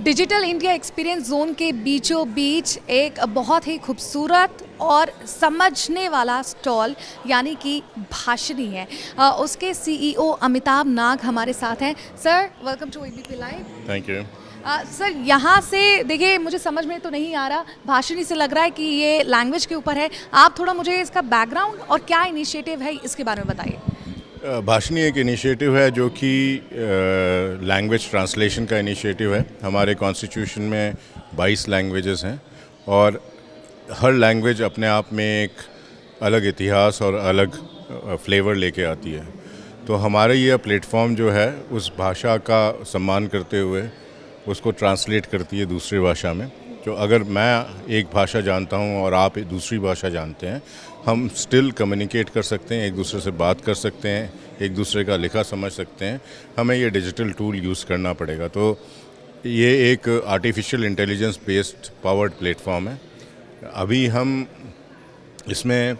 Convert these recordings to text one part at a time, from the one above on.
Digital India experience zone के बीचों बीच एक बहुत ही खूबसूरत और समझने वाला स्टॉल यानी कि भाषणी है। उसके सीईओ अमिताभ नाग हमारे साथ हैं। Sir, welcome to ABP live. Thank you. Sir, यहाँ से देखिए, मुझे समझ में तो नहीं आ रहा, भाषणी से लग रहा है कि ये लैंग्वेज के ऊपर है। आप थोड़ा मुझे इसका बैकग्राउंड और क्या इनिशिएटिव है इसके बारे में बताइए। भाषणी एक इनिशिएटिव है जो कि लैंग्वेज ट्रांसलेशन का इनिशिएटिव है। हमारे कॉन्स्टिट्यूशन में 22 लैंग्वेजेस हैं और हर लैंग्वेज अपने आप में एक अलग इतिहास और अलग फ्लेवर लेके आती है। तो हमारा ये प्लेटफॉर्म जो है उस भाषा का सम्मान करते हुए उसको ट्रांसलेट करती है दूसरी भाषा में। जो अगर मैं एक भाषा जानता हूँ और आप दूसरी भाषा जानते हैं, हम स्टिल कम्युनिकेट कर सकते हैं, एक दूसरे से बात कर सकते हैं, एक दूसरे का लिखा समझ सकते हैं। हमें ये डिजिटल टूल यूज़ करना पड़ेगा। तो ये एक artificial intelligence based powered platform है। अभी हम इसमें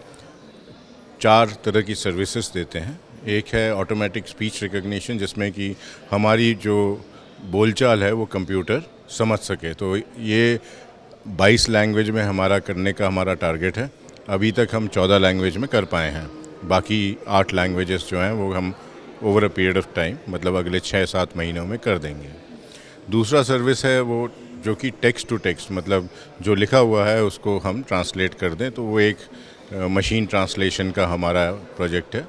4 तरह की सर्विसेज देते हैं। एक है ऑटोमेटिक स्पीच रिकग्निशन, जिसमें कि हमारी जो बोलचाल है वो कंप्यूटर समझ सके। तो ये 22 लैंग्वेज में हमारा टारगेट है। अभी तक हम 14 लैंग्वेज में कर पाए हैं। बाकी 8 लैंग्वेजेस जो हैं वो हम over a period of time, मतलब अगले 6-7 महीनों में कर देंगे। दूसरा सर्विस है वो जो कि टेक्स्ट टू टेक्स्ट, मतलब जो लिखा हुआ है उसको हम ट्रांसलेट कर दें, तो वो एक मशीन ट्रांसलेशन का हमारा प्रोजेक्ट है।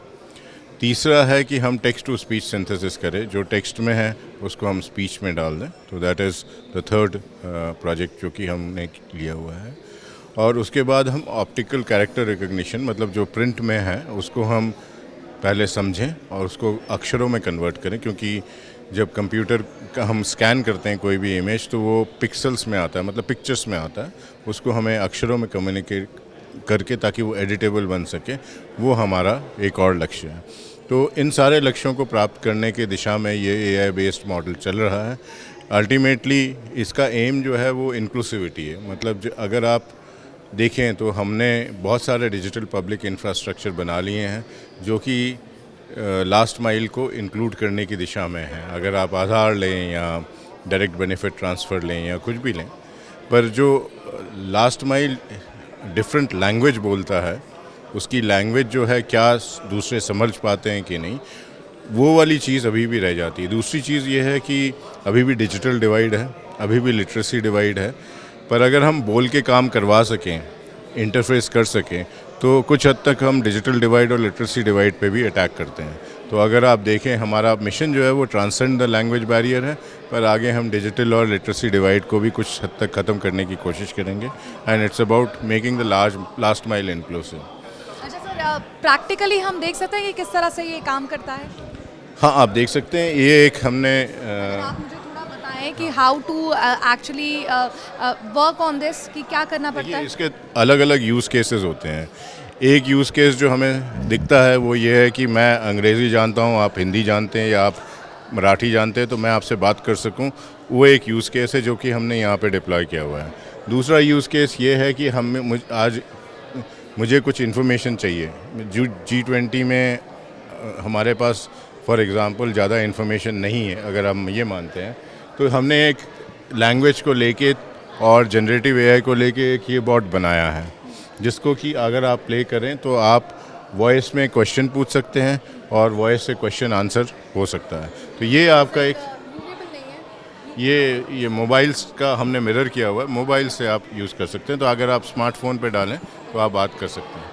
तीसरा है कि हम टेक्स्ट टू स्पीच सिंथेसिस करें, जो टेक्स्ट में है उसको हम स्पीच में डाल दें। तो that is the third project जो कि हमने लिया हुआ है। और उसके बाद हम ऑप्टिकल कैरेक्टर रिकग्निशन, मतलब जो प्रिंट में है उसको हम पहले समझें और उसको अक्षरों में कन्वर्ट करें, क्योंकि जब कंप्यूटर का हम स्कैन करते हैं कोई भी इमेज तो वो पिक्सल्स में आता है, मतलब पिक्चर्स में आता है। उसको हमें अक्षरों में कम्युनिकेट करके ताकि वो एडिटेबल बन सके, वो हमारा एक और लक्ष्य है। तो इन सारे लक्ष्यों को प्राप्त करने की दिशा में ये एआई बेस्ड मॉडल चल रहा है। अल्टीमेटली इसका एम जो है वो इंक्लूसिविटी है। मतलब अगर आप देखें तो हमने बहुत सारे डिजिटल पब्लिक इंफ्रास्ट्रक्चर बना लिए हैं जो कि लास्ट माइल को इंक्लूड करने की दिशा में है। अगर आप आधार लें या डायरेक्ट बेनिफिट ट्रांसफ़र लें या कुछ भी लें, पर जो लास्ट माइल डिफरेंट लैंग्वेज बोलता है, उसकी लैंग्वेज जो है क्या दूसरे समझ पाते हैं कि नहीं, वो वाली चीज़ अभी भी रह जाती है। दूसरी चीज़ ये है कि अभी भी डिजिटल डिवाइड है, अभी भी लिटरेसी डिवाइड है। पर अगर हम बोल के काम करवा सकें, इंटरफेस कर सकें, तो कुछ हद तक हम डिजिटल डिवाइड और लिटरेसी डिवाइड पे भी अटैक करते हैं। तो अगर आप देखें, हमारा मिशन जो है वो ट्रांसेंड द लैंग्वेज बैरियर है, पर आगे हम डिजिटल और लिटरेसी डिवाइड को भी कुछ हद तक ख़त्म करने की कोशिश करेंगे। And it's about making the last mile inclusive. अच्छा सर, प्रैक्टिकली हम देख सकते हैं कि किस तरह से ये काम करता है? हाँ, आप देख सकते हैं। ये एक हमने आप मुझे थोड़ा बताएं कि how to actually work on this, कि क्या करना पड़ता है। इसके अलग अलग यूज़ केसेस होते हैं। एक यूज़ केस जो हमें दिखता है वो ये है कि मैं अंग्रेज़ी जानता हूँ, आप हिंदी जानते हैं या आप मराठी जानते हैं, तो मैं आपसे बात कर सकूँ। वो एक यूज़ केस है जो कि हमने यहाँ पे डिप्लॉय किया हुआ है। दूसरा यूज़ केस ये है कि मुझे कुछ इन्फॉर्मेशन चाहिए। G20 में हमारे पास फॉर एग्ज़ाम्पल ज़्यादा इन्फॉर्मेशन नहीं है, अगर हम ये मानते हैं, तो हमने एक लैंग्वेज को लेके और जनरेटिव एआई को लेके एक ये बॉट बनाया है, जिसको कि अगर आप प्ले करें तो आप वॉइस में क्वेश्चन पूछ सकते हैं और वॉइस से क्वेश्चन आंसर हो सकता है। तो ये आपका एक ये मोबाइल्स का हमने मिरर किया हुआ है, मोबाइल से आप यूज़ कर सकते हैं। तो अगर आप स्मार्टफोन पे डालें तो आप बात कर सकते हैं।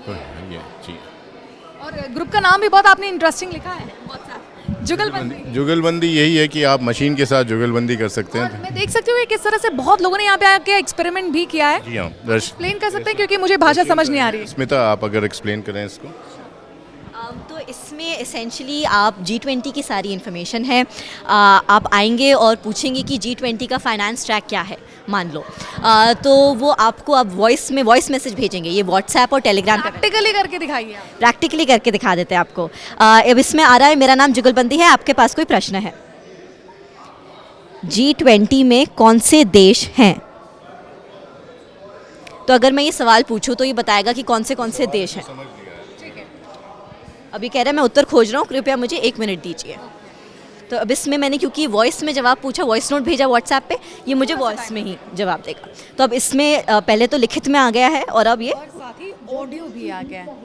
तो ये जी। और ग्रुप का नाम भी बहुत आपने इंटरेस्टिंग लिखा है, जुगलबंदी। जुगलबंदी यही है कि आप मशीन के साथ जुगलबंदी कर सकते हैं। मैं देख सकती हूँ कि किस तरह से बहुत लोगों ने यहाँ पे आके एक्सपेरिमेंट भी किया है। जी हाँ, एक्सप्लेन कर सकते हैं, क्योंकि मुझे भाषा समझ नहीं आ रही है। स्मिता, आप अगर एक्सप्लेन करें इसको। तो इसमें एसेंशली आप G20 की सारी इन्फॉर्मेशन है, आप आएंगे और पूछेंगे कि G20 का फाइनेंस ट्रैक क्या है, मान लो, तो वो आपको आप वॉइस मैसेज भेजेंगे। ये व्हाट्सएप और टेलीग्राम पे प्रैक्टिकली करके दिखाइए आप। प्रैक्टिकली करके दिखा देते हैं आपको। अब इसमें आ रहा है, मेरा नाम जुगलबंदी है, आपके पास कोई प्रश्न है? G20 में कौन से देश हैं? तो अगर मैं ये सवाल पूछूं तो ये बताएगा कि कौन से देश हैं। अभी कह रहा है मैं उत्तर खोज रहा हूँ, कृपया मुझे 1 मिनट दीजिए। तो अब इसमें मैंने क्योंकि वॉइस में जवाब पूछा, वॉइस नोट भेजा व्हाट्सएप पे, ये मुझे वॉइस में ही जवाब देगा। तो अब इसमें पहले तो लिखित में आ गया है और अब ये और साथ ही ऑडियो भी आ गया है।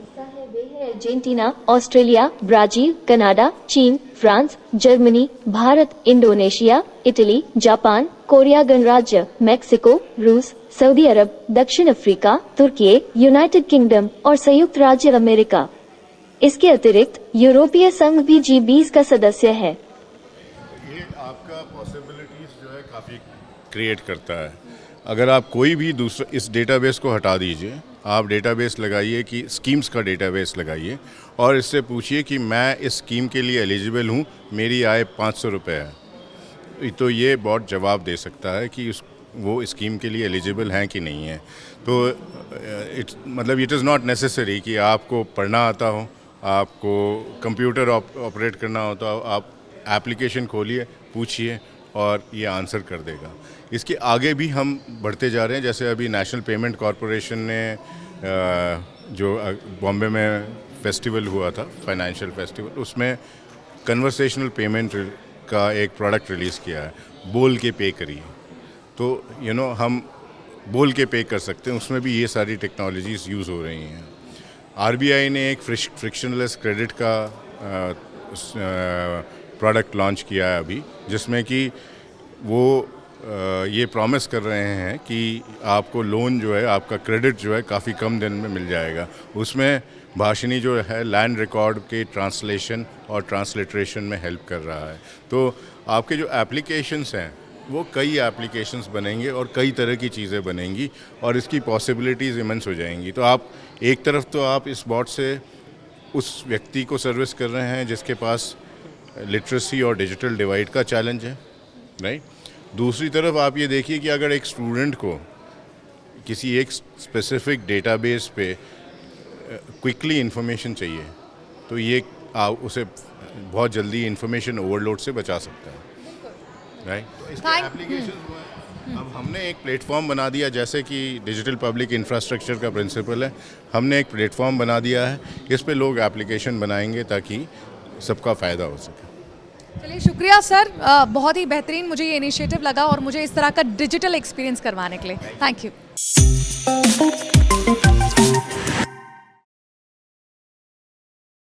वे हैं अर्जेंटीना, ऑस्ट्रेलिया, ब्राजील, कनाडा, चीन, France, Germany, Bharat, Indonesia, Italy, Japan, Korea गणराज्य, मेक्सिको, रूस, सऊदी अरब, दक्षिण अफ्रीका, तुर्की, यूनाइटेड किंगडम और संयुक्त राज्य अमेरिका। इसके अतिरिक्त यूरोपीय संघ भी G20 का सदस्य है। ये आपका पॉसिबिलिटीज जो है काफ़ी क्रिएट करता है। अगर आप कोई भी दूसरा इस डेटाबेस को हटा दीजिए, आप डेटाबेस लगाइए कि स्कीम्स का डेटाबेस लगाइए और इससे पूछिए कि मैं इस स्कीम के लिए एलिजिबल हूँ, मेरी आय 500 रुपये है, तो ये बहुत जवाब दे सकता है कि वो स्कीम के लिए एलिजिबल हैं कि नहीं है। तो इट इज़ नॉट नेसेसरी कि आपको पढ़ना आता हो, आपको कंप्यूटर ऑपरेट करना होता हो, आप एप्लीकेशन खोलिए, पूछिए और ये आंसर कर देगा। इसके आगे भी हम बढ़ते जा रहे हैं। जैसे अभी नेशनल पेमेंट कॉरपोरेशन ने जो बॉम्बे में फेस्टिवल हुआ था, फाइनेंशियल फेस्टिवल, उसमें कन्वर्सेशनल पेमेंट का एक प्रोडक्ट रिलीज़ किया है, बोल के पे करिए। तो हम बोल के पे कर सकते हैं, उसमें भी ये सारी टेक्नोलॉजीज़ यूज़ हो रही हैं। आरबीआई ने एक फ्रिक्शनलेस क्रेडिट का प्रोडक्ट लॉन्च किया है अभी, जिसमें कि वो ये प्रॉमिस कर रहे हैं कि आपको लोन जो है, आपका क्रेडिट जो है काफ़ी कम दिन में मिल जाएगा। उसमें भाषिनी जो है लैंड रिकॉर्ड के ट्रांसलेशन और ट्रांसलिट्रेशन में हेल्प कर रहा है। तो आपके जो एप्लीकेशंस हैं वो कई एप्लीकेशंस बनेंगे और कई तरह की चीज़ें बनेंगी और इसकी पॉसिबिलिटीज़ इमेंस हो जाएंगी। तो आप एक तरफ तो आप इस बॉट से उस व्यक्ति को सर्विस कर रहे हैं जिसके पास लिटरेसी और डिजिटल डिवाइड का चैलेंज है, राइट। दूसरी तरफ आप ये देखिए कि अगर एक स्टूडेंट को किसी एक स्पेसिफिक डेटाबेस पे क्विकली इंफॉर्मेशन चाहिए तो ये उसे बहुत जल्दी इंफॉर्मेशन ओवरलोड से बचा सकता है, राइट। तो इसके एप्लीकेशन अब हमने एक प्लेटफॉर्म बना दिया, जैसे कि डिजिटल पब्लिक इंफ्रास्ट्रक्चर का प्रिंसिपल है, हमने एक प्लेटफॉर्म बना दिया है, इस पे लोग एप्लीकेशन बनाएंगे ताकि सबका फ़ायदा हो सके। चलिए शुक्रिया सर, बहुत ही बेहतरीन मुझे ये इनिशिएटिव लगा और मुझे इस तरह का डिजिटल एक्सपीरियंस करवाने के लिए थैंक यू।